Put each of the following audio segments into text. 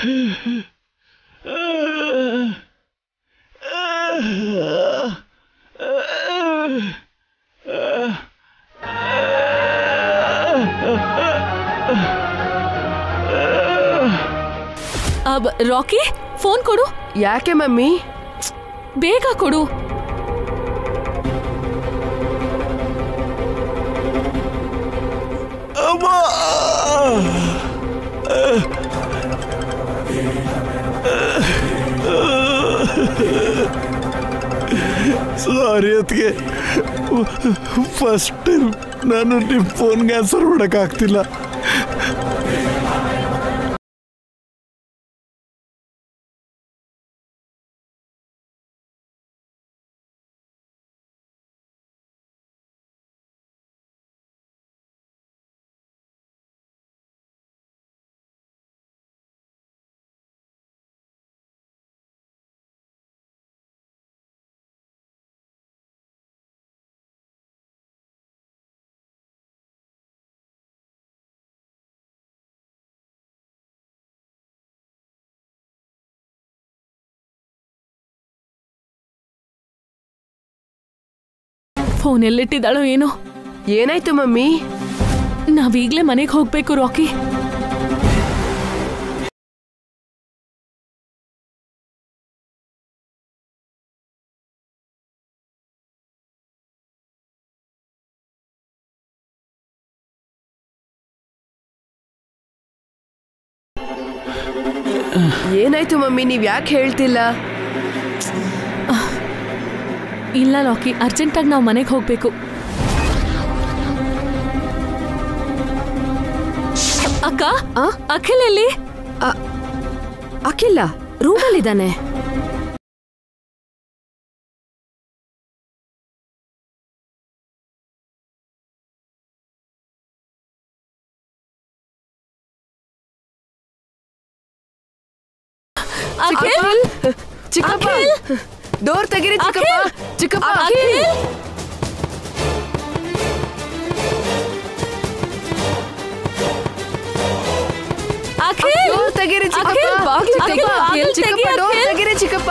अब Rocky phone code याके mummy ಬೇಗ ಕೊಡು ಸಾರಿ ಅದಕ್ಕೆ ಫಸ್ಟ್ ಟೈಮ್ ನಾನು ನಿಮ್ಮ ಫೋನ್ಗೆ ಆನ್ಸರ್ ಮಾಡೋಕ್ಕಾಗ್ತಿಲ್ಲ. ಫೋನ್ ಎಲ್ಲಿಟ್ಟಿದ್ದಾಳೋ ಏನೋ. ಏನಾಯ್ತು ಮಮ್ಮಿ? ನಾವೀಗ್ಲೇ ಮನೆಗೆ ಹೋಗ್ಬೇಕು ರಾಕಿ. ಏನಾಯ್ತು ಮಮ್ಮಿ, ನೀವ್ ಯಾಕೆ ಹೇಳ್ತಿಲ್ಲ? ಇಲ್ಲ ರಾಕಿ, ಅರ್ಜೆಂಟಾಗಿ ನಾವು ಮನೆಗೆ ಹೋಗ್ಬೇಕು. ಅಕ್ಕ, ಅಖಿಲ್ ಎಲ್ಲಿ? ಅಖಿಲ ರೂಮಲ್ಲಿದ್ದಾನೆ. ಅಖಿಲ್, ಚಿಕ್ಕಪ್ಪ, ಡೋರ್ ತೆಗೀರಿ ಚಿಕ್ಕಪ್ಪ. ಚಿಕ್ಕಪ್ಪ, ಅಖಿಲ್, ಅಖಿಲ್, ಡೋರ್ ತೆಗೀರಿ ಚಿಕ್ಕಪ್ಪ. ಚಿಕ್ಕಪ್ಪ, ಡೋರ್ ತೆಗೀರಿ ಚಿಕ್ಕಪ್ಪ.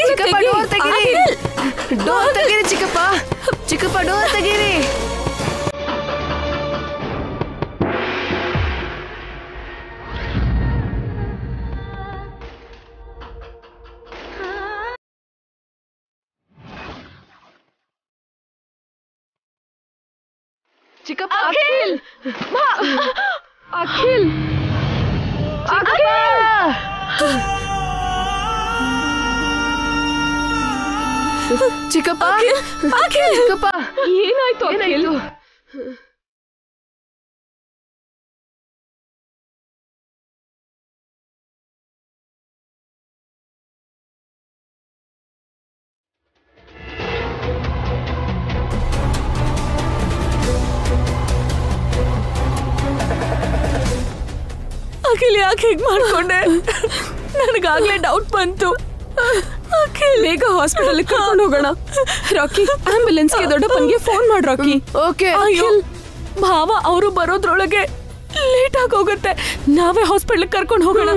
ಚಿಕ್ಕಪ್ಪ, ಡೋರ್ ತೆಗೀರಿ. ಡೋರ್ ತೆಗೀರಿ ಚಿಕ್ಕಪ್ಪ. ಚಿಕ್ಕಪ್ಪ, ಡೋರ್ ತೆಗೀರಿ. ಚಿಕ್ಕಪ್ಪ, ಅಖಿಲ್, ಅಖಿಲ್, ಚಿಕ್ಕಪ್ಪ, ಚಿಕ್ಕಪ್ಪ, ಏನಾಯ್ತು? ಏನಾಯ್ತು? ಅಖಿಲ್, ಯಾಕೆ ಹೀಗೆ ಮಾಡ್ಕೊಂಡೆ? ನನಗಾಗ್ಲೇ ಡೌಟ್ ಬಂತು. ಅಖಿಲ್, ಬೇಗ ಹಾಸ್ಪಿಟಲ್ ಕರ್ಕೊಂಡು ಹೋಗೋಣ. ರಾಕಿ, ಆಂಬ್ಯುಲೆನ್ಸ್ಗೆ ದೊಡ್ಡಪ್ಪನಿಗೆ ಫೋನ್ ಮಾಡು ರಾಕಿ. ಓಕೆ. ಅಖಿಲ್, ಭಾವ ಅವರು ಬರೋದ್ರೊಳಗೆ ಲೇಟ್ ಆಗಿ ಹೋಗುತ್ತೆ. ನಾವೇ ಹಾಸ್ಪಿಟಲ್ ಕರ್ಕೊಂಡು ಹೋಗೋಣ.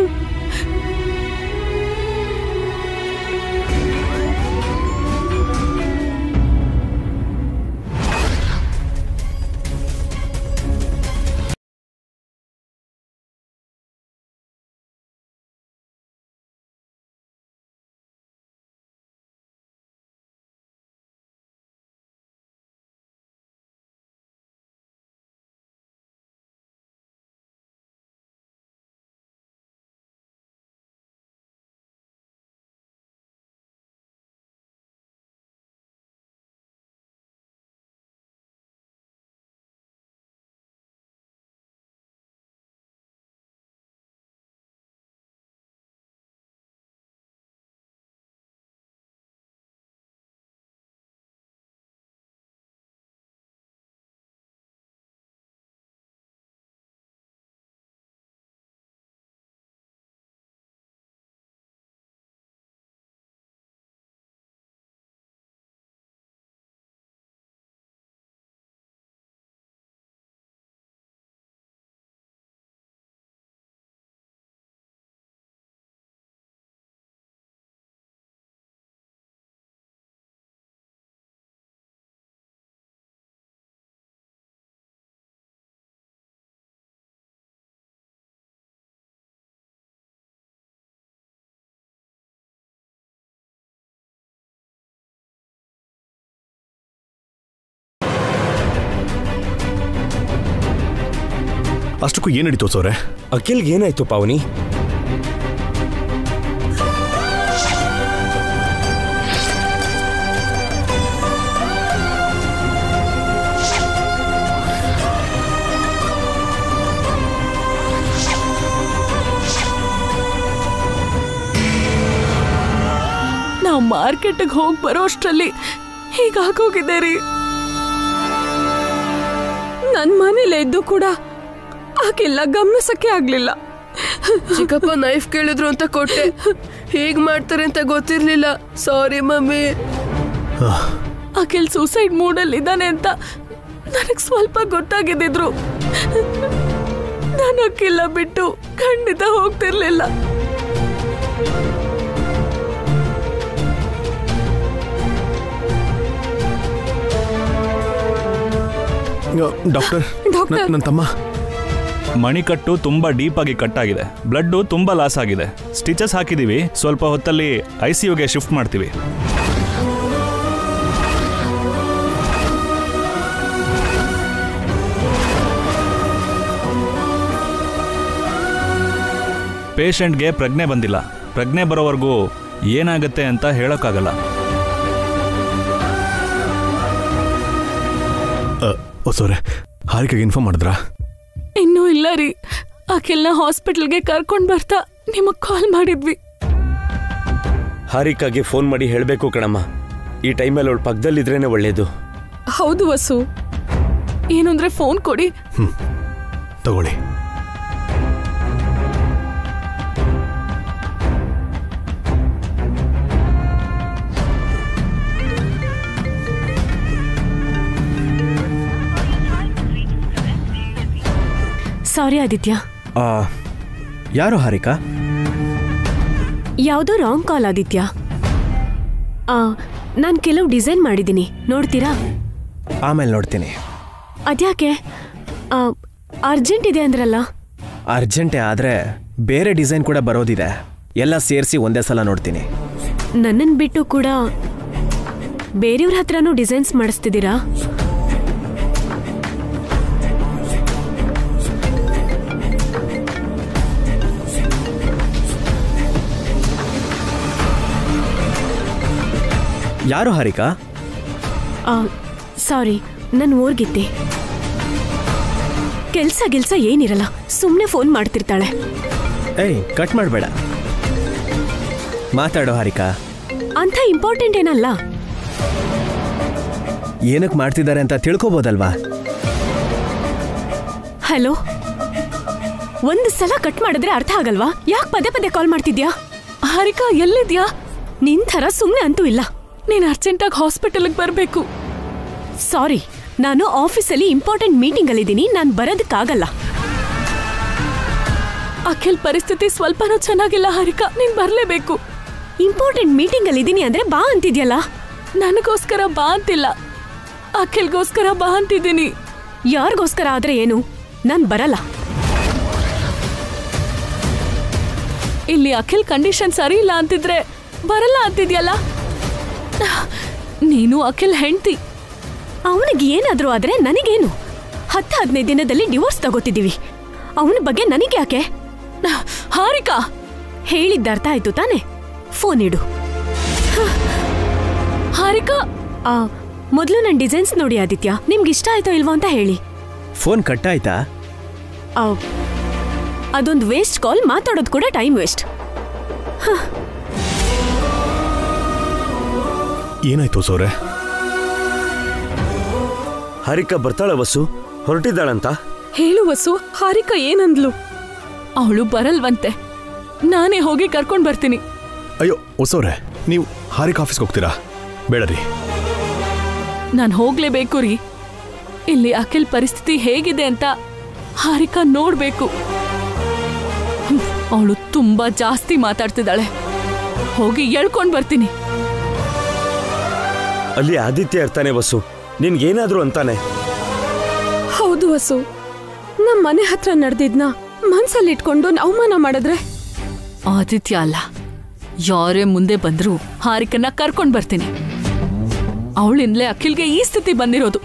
ಅಷ್ಟಕ್ಕೂ ಏನು ನಡೀತು ಸೋರೆ? ಅಖಿಲ್ಗೆ ಏನಾಯ್ತು ಪಾವನಿ? ನಾವು ಮಾರ್ಕೆಟ್ಗೆ ಹೋಗಿ ಬರೋ ಅಷ್ಟರಲ್ಲಿ ಹೀಗಾಗೋಗಿದೆ ರೀ. ನನ್ ಮನೇಲೆ ಇದ್ದು ಕೂಡ ಆಕೆಲ್ಲ ಗಮನಿಸಕ್ಕೆ ಆಗ್ಲಿಲ್ಲ. ಚಿಕ್ಕಪ್ಪ ನೈಫ್ ಕೇಳಿದ್ರು ಅಂತ ಕೊಟ್ಟೆ. ಹೇಗ್ ಮಾಡ್ತಾರೆ ಅಂತ ಗೊತ್ತಿರ್ಲಿಲ್ಲ. ಸಾರಿ ಮಮ್ಮಿ. ಅಖಿಲ್ ಸೂಸೈಡ್ ಮೂಡಲ್ಲಿ ಇದ್ದಾನೆ ಅಂತ ನನಗ್ ಸ್ವಲ್ಪ ಗೊತ್ತಾಗಿದ್ರು. ನಾನು ಅಖಿಲ್ನ ಬಿಟ್ಟು ಖಂಡಿತ ಹೋಗ್ತಿರ್ಲಿಲ್ಲ. ಡಾಕ್ಟರ್, ನನ್ನ ತಮ್ಮ ಮಣಿಕಟ್ಟು ತುಂಬಾ ಡೀಪ್ ಆಗಿ ಕಟ್ ಆಗಿದೆ. ಬ್ಲಡ್ ತುಂಬಾ ಲಾಸ್ ಆಗಿದೆ. ಸ್ಟಿಚಸ್ ಹಾಕಿದೀವಿ. ಸ್ವಲ್ಪ ಹೊತ್ತಲ್ಲಿ ICUಗೆ ಶಿಫ್ಟ್ ಮಾಡ್ತೀವಿ. ಪೇಷಂಟ್ಗೆ ಪ್ರಜ್ಞೆ ಬಂದಿಲ್ಲ. ಪ್ರಜ್ಞೆ ಬರೋವರೆಗೂ ಏನಾಗುತ್ತೆ ಅಂತ ಹೇಳೋಕ್ಕಾಗಲ್ಲ. ಸೋರೆ, ಹಾರಿಕೆಗೆ ಇನ್ಫಾರ್ಮ್ ಮಾಡಿದ್ರಾ? ಇನ್ನೂ ಇಲ್ಲ ರೀ. ಅಖಿಲ್ನ ಹಾಸ್ಪಿಟಲ್ಗೆ ಕರ್ಕೊಂಡ್ ಬರ್ತಾ ನಿಮಗ್ ಕಾಲ್ ಮಾಡಿದ್ವಿ. ಹಾರಿಕಾಗೆ ಫೋನ್ ಮಾಡಿ ಹೇಳಬೇಕು ಕಣಮ್ಮ. ಈ ಟೈಮಲ್ಲಿ ಅವಳು ಪಕ್ಕದಲ್ಲಿದ್ರೇನೆ ಒಳ್ಳೇದು. ಹೌದು ವಸು, ಏನು ಅಂದ್ರೆ ಫೋನ್ ಕೊಡಿ. ತಗೊಳ್ಳಿ. ಸಾರಿ ಆದಿತ್ಯ. ಯಾರು ಹಾರಿಕಾ? ಯಾವುದೋ ರಾಂಗ್ ಕಾಲ್ ಆದಿತ್ಯ. ನಾನು ಕೆಲವು ಡಿಸೈನ್ ಮಾಡಿದ್ದೀನಿ, ನೋಡ್ತೀರಾ? ಆಮೇಲೆ ನೋಡ್ತೀನಿ. ಅದ್ಯಾಕೆ? ಅರ್ಜೆಂಟ್ ಇದೆ ಅಂದ್ರಲ್ಲ. ಅರ್ಜೆಂಟೇ ಆದರೆ ಬೇರೆ ಡಿಸೈನ್ ಕೂಡ ಬರೋದಿದೆ. ಎಲ್ಲ ಸೇರಿಸಿ ಒಂದೇ ಸಲ ನೋಡ್ತೀನಿ. ನನ್ನನ್ನು ಬಿಟ್ಟು ಕೂಡ ಬೇರೆಯವ್ರ ಹತ್ರನೂ ಡಿಸೈನ್ಸ್ ಮಾಡಿಸ್ತಿದ್ದೀರಾ? ಯಾರು ಹಾರಿಕಾ? ಸಾರಿ, ನನ್ನ ಊರ್ಗಿದ್ದೆ. ಕೆಲ್ಸ ಏನಿರಲ್ಲ, ಸುಮ್ಮನೆ ಫೋನ್ ಮಾಡ್ತಿರ್ತಾಳೆ. ಏಯ್, ಕಟ್ ಮಾಡಬೇಡ, ಮಾತಾಡೋ ಹಾರಿಕಾ. ಅಂಥ ಇಂಪಾರ್ಟೆಂಟ್ ಏನಲ್ಲ. ಏನಕ್ಕೆ ಮಾಡ್ತಿದ್ದಾರೆ ಅಂತ ತಿಳ್ಕೊಬೋದಲ್ವಾ? ಹಲೋ, ಒಂದು ಸಲ ಕಟ್ ಮಾಡಿದ್ರೆ ಅರ್ಥ ಆಗಲ್ವಾ? ಯಾಕೆ ಪದೇ ಪದೇ ಕಾಲ್ ಮಾಡ್ತಿದ್ಯಾ? ಹಾರಿಕಾ, ಎಲ್ಲಿದ್ಯಾ? ನಿನ್ ಥರ ಸುಮ್ಮನೆ ಅಂತೂ ಇಲ್ಲ. ನೀನ್ ಅರ್ಜೆಂಟಾಗಿ ಹಾಸ್ಪಿಟಲ್ಗೆ ಬರಬೇಕು. ಸಾರಿ, ನಾನು ಆಫೀಸಲ್ಲಿ ಇಂಪಾರ್ಟೆಂಟ್ ಮೀಟಿಂಗ್ ಅಲ್ಲಿದ್ದೀನಿ. ನಾನು ಬರೋದಕ್ಕಾಗಲ್ಲ. ಅಖಿಲ್ ಪರಿಸ್ಥಿತಿ ಸ್ವಲ್ಪನೂ ಚೆನ್ನಾಗಿಲ್ಲ ಹಾರಿಕಾ, ನೀನ್ ಬರ್ಲೇಬೇಕು. ಇಂಪಾರ್ಟೆಂಟ್ ಮೀಟಿಂಗ್ ಅಲ್ಲಿದ್ದೀನಿ ಅಂದ್ರೆ ಬಾ ಅಂತಿದ್ಯಲ್ಲ. ನನಗೋಸ್ಕರ ಬಾ ಅಂತಿಲ್ಲ, ಅಖಿಲ್ಗೋಸ್ಕರ ಬಾ ಅಂತಿದ್ದೀನಿ. ಯಾರಿಗೋಸ್ಕರ ಆದ್ರೆ ಏನು? ನಾನ್ ಬರಲ್ಲ. ಇಲ್ಲಿ ಅಖಿಲ್ ಕಂಡೀಷನ್ ಸರಿ ಇಲ್ಲ ಅಂತಿದ್ರೆ ಬರಲ್ಲ ಅಂತಿದ್ಯಲ್ಲ. ನೀನು ಅಖಿಲ್ ಹೆಂಡ್ತಿ. ಅವನಿಗೆ ಏನಾದ್ರೂ ಆದ್ರೆ ನನಗೇನು? 10-15 ದಿನದಲ್ಲಿ ಡಿವೋರ್ಸ್ ತಗೋತಿದ್ದೀವಿ. ಅವನ ಬಗ್ಗೆ ನನಗೆ ಯಾಕೆ? ಹಾರಿಕಾ, ಹೇಳಿದ್ದ ಅರ್ಥ ಆಯ್ತು ತಾನೆ? ಫೋನ್ ಇಡು. ಹಾರಿಕಾ, ಮೊದಲು ನನ್ನ ಡಿಸೈನ್ಸ್ ನೋಡಿ ಆದಿತ್ಯ. ನಿಮ್ಗೆ ಇಷ್ಟ ಆಯ್ತೋ ಇಲ್ವೋ ಅಂತ ಹೇಳಿ. ಫೋನ್ ಕಟ್ ಆಯ್ತಾ? ಅದೊಂದು ವೇಸ್ಟ್ ಕಾಲ್. ಮಾತಾಡೋದು ಕೂಡ ಟೈಮ್ ವೇಸ್ಟ್. ಏನಾಯ್ತು ಸೋರೆ? ಹಾರಿಕಾ ಬರ್ತಾಳ ವಸು? ಹೊರಟಿದ್ದಾಳಂತ ಹೇಳು ವಸು. ಹಾರಿಕಾ ಏನಂದ್ಲು? ಅವಳು ಬರಲ್ವಂತೆ. ನಾನೇ ಹೋಗಿ ಕರ್ಕೊಂಡ್ ಬರ್ತೀನಿ. ಅಯ್ಯೋ ಹೊಸವ್ರೆ, ನೀವು ಹಾರಿಕಾ ಆಫೀಸ್ಗೆ ಹೋಗ್ತೀರಾ? ಬೇಡ ರೀ. ನಾನು ಹೋಗ್ಲೇಬೇಕು ರೀ. ಇಲ್ಲಿ ಅಖಿಲ್ ಪರಿಸ್ಥಿತಿ ಹೇಗಿದೆ ಅಂತ ಹಾರಿಕಾ ನೋಡ್ಬೇಕು. ಅವಳು ತುಂಬಾ ಜಾಸ್ತಿ ಮಾತಾಡ್ತಿದ್ದಾಳೆ. ಹೋಗಿ ಎಳ್ಕೊಂಡ್ ಬರ್ತೀನಿ. ಅಲ್ಲಿ ಆದಿತ್ಯ ಇರ್ತಾನೆ ವಸು, ನಿನ್ಗೇನಾದ್ರೂ ಅಂತಾನೆ. ಹೌದು ವಸು, ನಮ್ಮ ಮನೆ ಹತ್ರ ನಡೆದಿದ್ನ ಮನ್ಸಲ್ಲಿ ಇಟ್ಕೊಂಡು ಅವಮಾನ ಮಾಡಿದ್ರೆ? ಆದಿತ್ಯ ಅಲ್ಲ, ಯಾರೇ ಮುಂದೆ ಬಂದ್ರು ಹಾರಿಕನ್ನ ಕರ್ಕೊಂಡ್ ಬರ್ತೀನಿ. ಅವಳಿಂದಲೇ ಅಖಿಲ್ಗೆ ಈ ಸ್ಥಿತಿ ಬಂದಿರೋದು.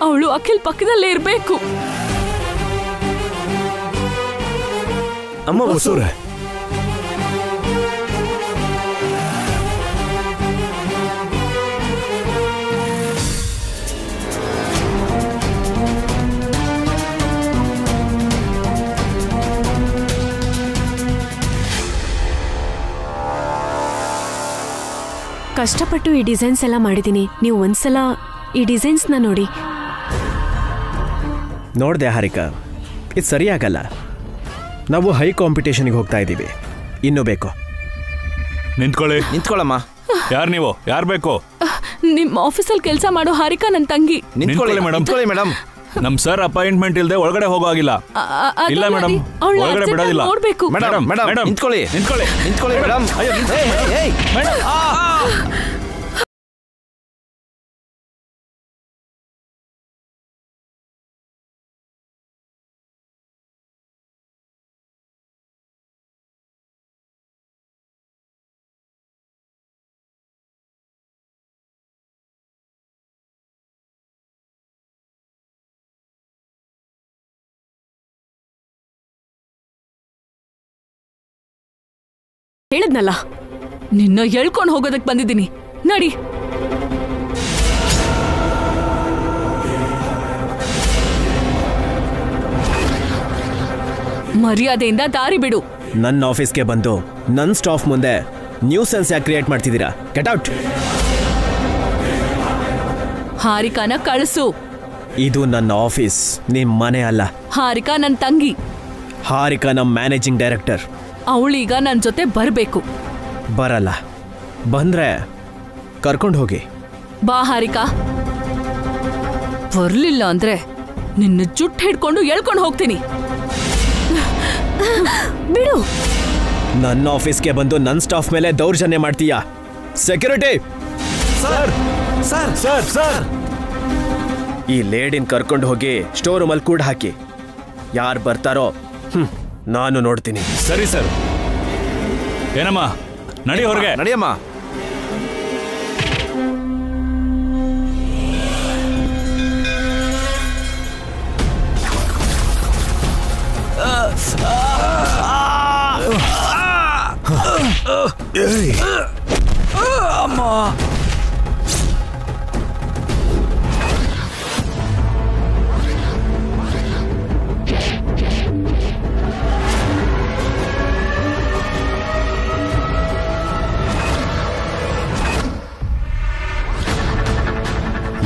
ಅವಳು ಅಖಿಲ್ ಪಕ್ಕದಲ್ಲೇ ಇರ್ಬೇಕು. ಅಮ್ಮ ಹೊಸೂರೆ, ಕಷ್ಟಪಟ್ಟು ಈ ಡಿಸೈನ್ಸ್ ಎಲ್ಲ ಮಾಡಿದ್ದೀನಿ. ನೀವು ಒಂದ್ಸಲ ಈ ಡಿಸೈನ್ಸ್ನ ನೋಡಿ. ನೋಡಿದೆ ಹಾರಿಕಾ, ಇದು ಸರಿಯಾಗಲ್ಲ. ನಾವು ಹೈ ಕಾಂಪಿಟೇಷನ್ಗೆ ಹೋಗ್ತಾ ಇದ್ದೀವಿ, ಇನ್ನೂ ಬೇಕು. ನಿಂತ್ಕೊಳ್ಳಮ್ಮ. ಯಾರು ನೀವು? ಯಾರು ಬೇಕು? ನಿಮ್ ಆಫೀಸಲ್ಲಿ ಕೆಲಸ ಮಾಡೋ ಹಾರಿಕಾ ನನ್ನ ತಂಗಿ. ನಿಂತ್ಕೊಳ್ಳಿ ಮೇಡಮ್. ನಮ್ ಸರ್ ಅಪಾಯಿಂಟ್ಮೆಂಟ್ ಇಲ್ಲದೆ ಒಳಗಡೆ ಹೋಗೋಗಿಲ್ಲ. ಇಲ್ಲ ಮೇಡಮ್, ಒಳಗಡೆ ಬಿಡೋದಿಲ್ಲ. ನೋಡ್ಬೇಕು. ಮೇಡಮ್ ನಿಂತ್ಕೊಳ್ಳಿ ಮೇಡಮ್. ಮೇಡಮ್ ಹೇಳದ್ನಲ್ಲ, ನಿನ್ನ ಹೇಳ್ಕೊಂಡು ಹೋಗೋದಕ್ಕೆ ಬಂದಿದ್ದೀನಿ. ನಡಿ. ಮರ್ಯಾದೆಯಿಂದ ದಾರಿ ಬಿಡು. ನನ್ನ ಆಫೀಸ್ಗೆ ಬಂದು ನನ್ನ ಸ್ಟಾಫ್ ಮುಂದೆ ನ್ಯೂಸೆನ್ಸ್ ಯಾಕೆ ಕ್ರಿಯೇಟ್ ಮಾಡ್ತಿದ್ದೀರಾ? Get out. ಹಾರಿಕಾನ ಕಳಿಸು. ಇದು ನನ್ನ ಆಫೀಸ್, ನಿಮ್ಮ ಮನೆ ಅಲ್ಲ. ಹಾರಿಕಾ ನನ್ನ ತಂಗಿ. ಹಾರಿಕಾ ನಮ್ಮ ಮ್ಯಾನೇಜಿಂಗ್ ಡೈರೆಕ್ಟರ್. ಅವಳೀಗ ನನ್ನ ಜೊತೆ ಬರಬೇಕು. ಬರಲ್ಲ. ಬಂದ್ರೆ ಕರ್ಕೊಂಡು ಹೋಗಿ. ಬಾ ಹಾರಿಕಾ. ಬರ್ಲಿಲ್ಲ ಅಂದ್ರೆ ನಿನ್ನ ಜುಟ್ಟು ಹಿಡ್ಕೊಂಡು ಎಳ್ಕೊಂಡು ಹೋಗ್ತೀನಿ. ಬಿಡು. ನನ್ನ ಆಫೀಸ್ಗೆ ಬಂದು ನನ್ನ ಸ್ಟಾಫ್ ಮೇಲೆ ದೌರ್ಜನ್ಯ ಮಾಡ್ತೀಯಾ? Security! Sir sir sir sir, ಈ ಲೇಡಿನ ಕರ್ಕೊಂಡು ಹೋಗಿ ಸ್ಟೋರ್ ರೂಮಲ್ಲಿ ಕೂಡ ಹಾಕಿ. ಯಾರು ಬರ್ತಾರೋ ನಾನು ನೋಡ್ತೀನಿ. ಸರಿ ಸರ್. ಏನಮ್ಮ, ನಡಿ ಹೊರಗೆ. ನಡಿಯಮ್ಮ. ಅಮ್ಮ.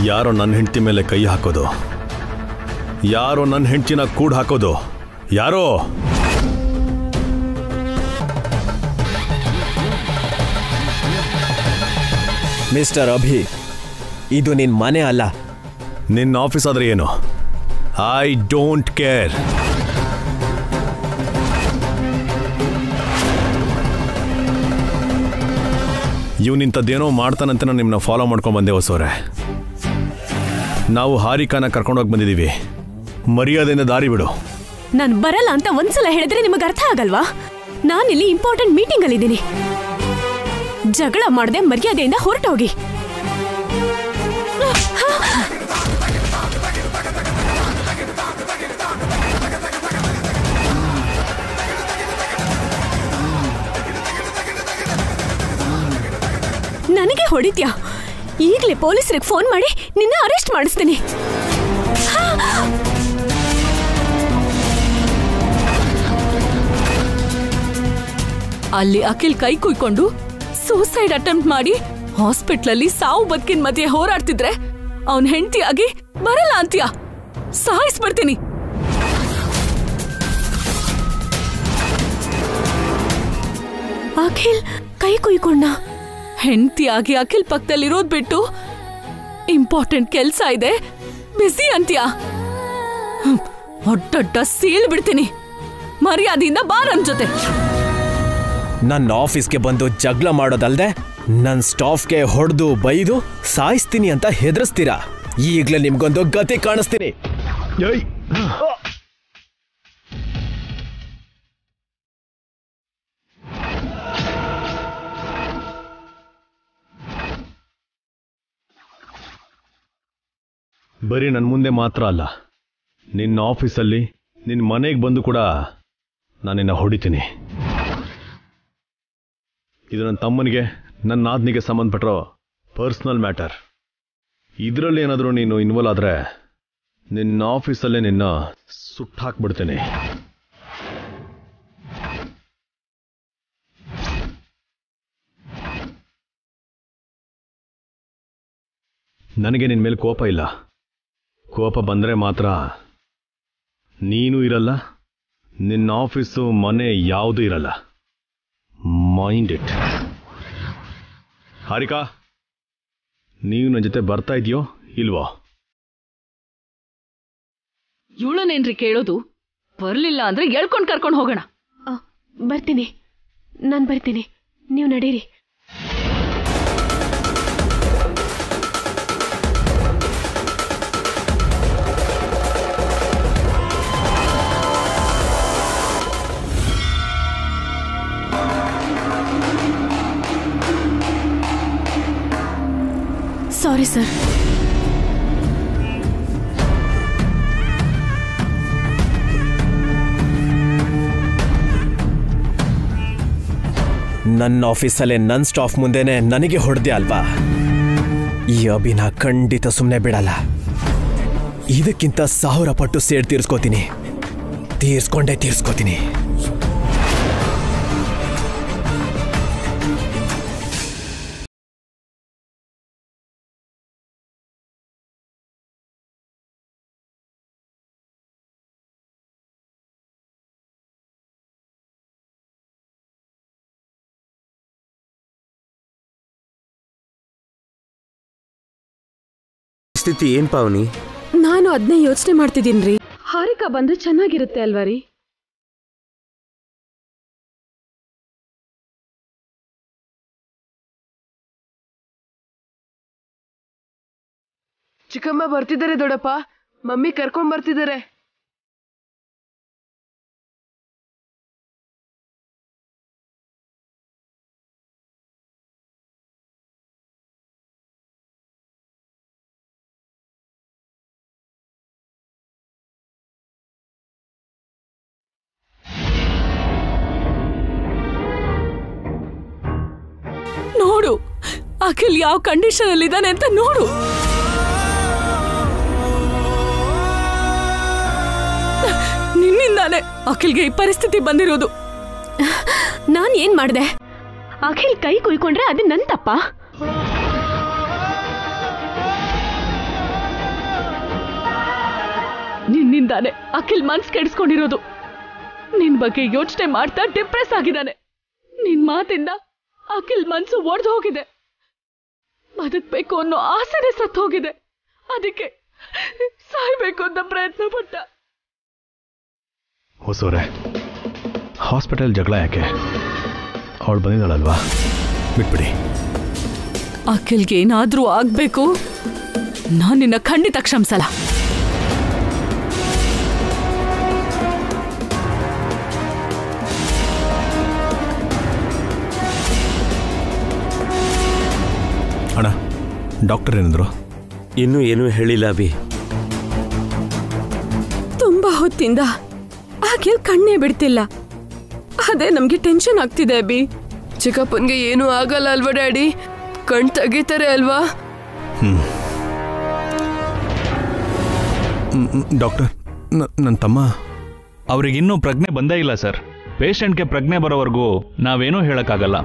ಯಾರೋ ನನ್ನ ಹೆಂಡತಿ ಮೇಲೆ ಕೈ ಹಾಕೋದು, ಯಾರೋ ನನ್ನ ಹೆಂಡತಿನ ಕೂಡ್ ಹಾಕೋದು, ಯಾರೋ. ಮಿಸ್ಟರ್ ಅಭಿ, ಇದು ನಿನ್ ಮನೆ ಅಲ್ಲ. ನಿನ್ನ ಆಫೀಸ್ ಆದ್ರೆ ಏನು? I don't care. ಇವನಿಂಥದ್ದೇನೋ ಮಾಡ್ತಾನಂತ ನಾನು ನಿಮ್ಮನ್ನ ಫಾಲೋ ಮಾಡ್ಕೊಂಡು ಬಂದೆ ಹೊಸೋರೆ. ನಾವು ಹಾರಿಕಾನ ಕರ್ಕೊಂಡೋಗಿ ಬಂದಿದ್ದೀವಿ, ಮರ್ಯಾದೆಯಿಂದ ದಾರಿ ಬಿಡು. ನಾನು ಬರಲ್ಲ ಅಂತ ಒಂದ್ಸಲ ಹೇಳಿದ್ರೆ ನಿಮಗೆ ಅರ್ಥ ಆಗಲ್ವಾ? ನಾನಿಲ್ಲಿ ಇಂಪಾರ್ಟೆಂಟ್ ಮೀಟಿಂಗ್ ಅಲ್ಲಿದ್ದೀನಿ. ಜಗಳ ಮಾಡದೆ ಮರ್ಯಾದೆಯಿಂದ ಹೊರಟೋಗಿ. ನನಗೆ ಹೊಡಿತ್ಯಾ? ಈಗಲೇ ಪೊಲೀಸರಿಗೆ ಫೋನ್ ಮಾಡಿ ನಿನ್ನ ಅರೆಸ್ಟ್ ಮಾಡಿಸ್ತೀನಿ. ಅಲ್ಲಿ ಅಖಿಲ್ ಕೈ ಕುಯ್ಕೊಂಡು ಸೂಸೈಡ್ ಅಟೆಂಪ್ಟ್ ಮಾಡಿ ಹಾಸ್ಪಿಟ್ಲಲ್ಲಿ ಸಾವು ಬದುಕಿನ ಮಧ್ಯೆ ಹೋರಾಡ್ತಿದ್ರೆ ಅವನ್ ಹೆಂಡತಿಯಾಗಿ ಬರಲ್ಲ ಅಂತ್ಯ? ಸಾಯಿಸ್ಬಿಡ್ತೀನಿ. ಅಖಿಲ್ ಕೈ ಕುಯ್ಕೊಂಡ? ಹೆಂಡತಿಯಾಗಿ ಅಖಿಲ್ ಪಕ್ಕದಲ್ಲಿರೋದ್ ಬಿಟ್ಟು ಇಂಪಾರ್ಟೆಂಟ್ ಕೆಲ್ಸ ಇದೆ ಬಿಸಿ ಅಂತ್ಯ? ಹೊಟ್ಟೊಟ್ಟ ಸೀಳ್ ಬಿಡ್ತೀನಿ. ಮರ್ಯಾದೆಯಿಂದ ಬಾ ನನ್ ಜೊತೆ. ನನ್ನ ಆಫೀಸ್ಗೆ ಬಂದು ಜಗಳ ಮಾಡೋದಲ್ದೆ ನನ್ನ ಸ್ಟಾಫ್ಗೆ ಹೊಡೆದು ಬೈದು ಸಾಯಿಸ್ತೀನಿ ಅಂತ ಹೆದರಿಸ್ತೀರಾ? ಈಗಲೇ ನಿಮ್ಗೊಂದು ಗತಿ ಕಾಣಿಸ್ತೀನಿ. ಬರೀ ನನ್ನ ಮುಂದೆ ಮಾತ್ರ ಅಲ್ಲ, ನಿನ್ನ ಆಫೀಸಲ್ಲಿ ನಿನ್ನ ಮನೆಗೆ ಬಂದು ಕೂಡ ನಾನಿನ್ನ ಹೊಡಿತೀನಿ. ಇದು ನನ್ನ ತಮ್ಮನಿಗೆ ನನ್ನ ನಾದ್ನಿಗೆ ಸಂಬಂಧಪಟ್ಟಿರೋ ಪರ್ಸ್ನಲ್ ಮ್ಯಾಟರ್. ಇದರಲ್ಲಿ ಏನಾದರೂ ನೀನು ಇನ್ವಾಲ್ವ್ ಆದರೆ ನಿನ್ನ ಆಫೀಸಲ್ಲೇ ನಿನ್ನ ಸುಟ್ಟಾಕ್ಬಿಡ್ತೇನೆ. ನನಗೆ ನಿನ್ನ ಮೇಲೆ ಕೋಪ ಇಲ್ಲ. ಕೋಪ ಬಂದರೆ ಮಾತ್ರ ನೀನು ಇರಲ್ಲ, ನಿನ್ನ ಆಫೀಸು ಮನೆ ಯಾವುದೂ ಇರಲ್ಲ. Mind it. ಹಾರಿಕಾ, ನೀವು ನನ್ನ ಜೊತೆ ಬರ್ತಾ ಇದೆಯೋ ಇಲ್ವೋ? ಇವಳನೇನ್ರಿ ಕೇಳೋದು? ಬರ್ಲಿಲ್ಲ ಅಂದ್ರೆ ಹೇಳ್ಕೊಂಡು ಕರ್ಕೊಂಡು ಹೋಗೋಣ. ಬರ್ತೀನಿ, ನಾನು ಬರ್ತೀನಿ, ನೀವು ನಡೀರಿ. Sorry sir. ನನ್ನ ಆಫೀಸಲ್ಲೇ ನನ್ನ ಸ್ಟಾಫ್ ಮುಂದೆನೆ ನನಗೆ ಹೊಡೆದೆ ಅಲ್ವಾ? ಈ ಅಭಿನ ಖಂಡಿತ ಸುಮ್ಮನೆ ಬಿಡಲ್ಲ. ಇದಕ್ಕಿಂತ 1000 ಪಟ್ಟು ಸೇಡ್ ತೀರಿಸ್ಕೋತೀನಿ. ಸ್ಥಿತಿ ಏನ್ ಪಾವನಿ? ನಾನು ಅದನ್ನೇ ಯೋಚನೆ ಮಾಡ್ತಿದ್ದೀನ್ರಿ. ಹಾರಿಕಾ ಬಂದ್ರೆ ಚೆನ್ನಾಗಿರುತ್ತೆ ಅಲ್ವಾ ರೀ? ಚಿಕ್ಕಮ್ಮ ಬರ್ತಿದ್ದಾರೆ ದೊಡ್ಡಪ್ಪ, ಮಮ್ಮಿ ಕರ್ಕೊಂಡ್ ಬರ್ತಿದ್ದಾರೆ. ನೋಡು ಅಖಿಲ್ ಯಾವ ಕಂಡೀಷನ್ ಅಲ್ಲಿ ಇದ್ದಾನೆ ಅಂತ ನೋಡು. ನಿನ್ನಿಂದಾನೆ ಅಖಿಲ್ಗೆ ಈ ಪರಿಸ್ಥಿತಿ ಬಂದಿರೋದು. ನಾನ್ ಏನ್ ಮಾಡ್ದೆ? ಅಖಿಲ್ ಕೈ ಕುಯ್ಕೊಂಡ್ರೆ ಅದು ನನ್ ತಪ್ಪ? ನಿನ್ನಿಂದಾನೆ ಅಖಿಲ್ ಮನ್ಸ್ ಕೆಡಿಸ್ಕೊಂಡಿರೋದು. ನಿನ್ ಬಗ್ಗೆ ಯೋಚನೆ ಮಾಡ್ತಾ ಡಿಪ್ರೆಸ್ ಆಗಿದ್ದಾನೆ. ನಿನ್ ಮಾತಿಂದ ಅಖಿಲ್ ಮನ್ಸು ಒಡೆದು ಹೋಗಿದೆ. ಬದುಕ್ಬೇಕು ಅನ್ನೋ ಆಸೆನೆ ಸತ್ತು ಹೋಗಿದೆ. ಅದಕ್ಕೆ ಸಾಯ್ಬೇಕು ಅಂತ ಪ್ರಯತ್ನ ಪಟ್ಟ. ಹೊಸೋರೆ, ಹಾಸ್ಪಿಟಲ್ ಜಗಳ ಯಾಕೆ? ಅವಳು ಬಂದಿದ್ದಾಳಲ್ವಾ, ಬಿಟ್ಬಿಡಿ. ಅಖಿಲ್ಗೆ ಏನಾದ್ರೂ ಆಗ್ಬೇಕು, ನಾನು ನಿನ್ನ ಖಂಡಿತ ಕ್ಷಮಿಸಲ್ಲ. ಅಣ್ಣ, ಡಾಕ್ಟರ್ ಏನಂದ್ರು? ಇನ್ನೂ ಏನೂ ಹೇಳಿಲ್ಲ ಅಭಿ. ತುಂಬಾ ಹೊತ್ತಿಂದ ಅಖಿಲ್ ಕಣ್ಣೇ ಬಿಡ್ತಿಲ್ಲ. ಅದೇ ನಮ್ಗೆ ಟೆನ್ಷನ್ ಆಗ್ತಿದೆ ಅಭಿ. ಚಿಕ್ಕಪ್ಪನ್ಗೆ ಏನೂ ಆಗಲ್ಲ ಅಲ್ವಾ ಡ್ಯಾಡಿ? ಕಣ್ ತೆಗಿತಾರೆ ಅಲ್ವಾ? ಡಾಕ್ಟರ್, ನನ್ನ ತಮ್ಮ ಅವ್ರಿಗಿನ್ನೂ ಪ್ರಜ್ಞೆ ಬಂದೇ ಇಲ್ಲ ಸರ್. ಪೇಷಂಟ್ಗೆ ಪ್ರಜ್ಞೆ ಬರೋವರೆಗೂ ನಾವೇನೂ ಹೇಳಕ್ಕಾಗಲ್ಲ.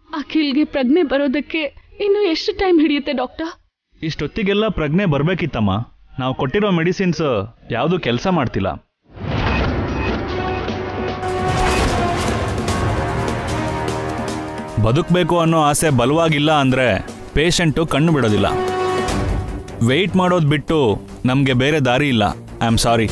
ಅಖಿಲ್ಗೆ ಪ್ರಜ್ಞೆ ಬರೋದಕ್ಕೆ ಇನ್ನು ಎಷ್ಟು ಟೈಮ್ ಹಿಡಿಯುತ್ತೆ ಡಾಕ್ಟರ್? ಇಷ್ಟೊತ್ತಿಗೆಲ್ಲ ಪ್ರಜ್ಞೆ ಬರ್ಬೇಕಿತ್ತಮ್ಮ. ನಾವು ಕೊಟ್ಟಿರೋ ಮೆಡಿಸಿನ್ಸ್ ಯಾವುದು ಕೆಲಸ ಮಾಡ್ತಿಲ್ಲ. ಬದುಕಬೇಕು ಅನ್ನೋ ಆಸೆ ಬಲವಾಗಿಲ್ಲ ಅಂದ್ರೆ ಪೇಷಂಟು ಕಣ್ಣು ಬಿಡೋದಿಲ್ಲ. ವೆಯ್ಟ್ ಮಾಡೋದು ಬಿಟ್ಟು ನಮಗೆ ಬೇರೆ ದಾರಿ ಇಲ್ಲ. I am sorry.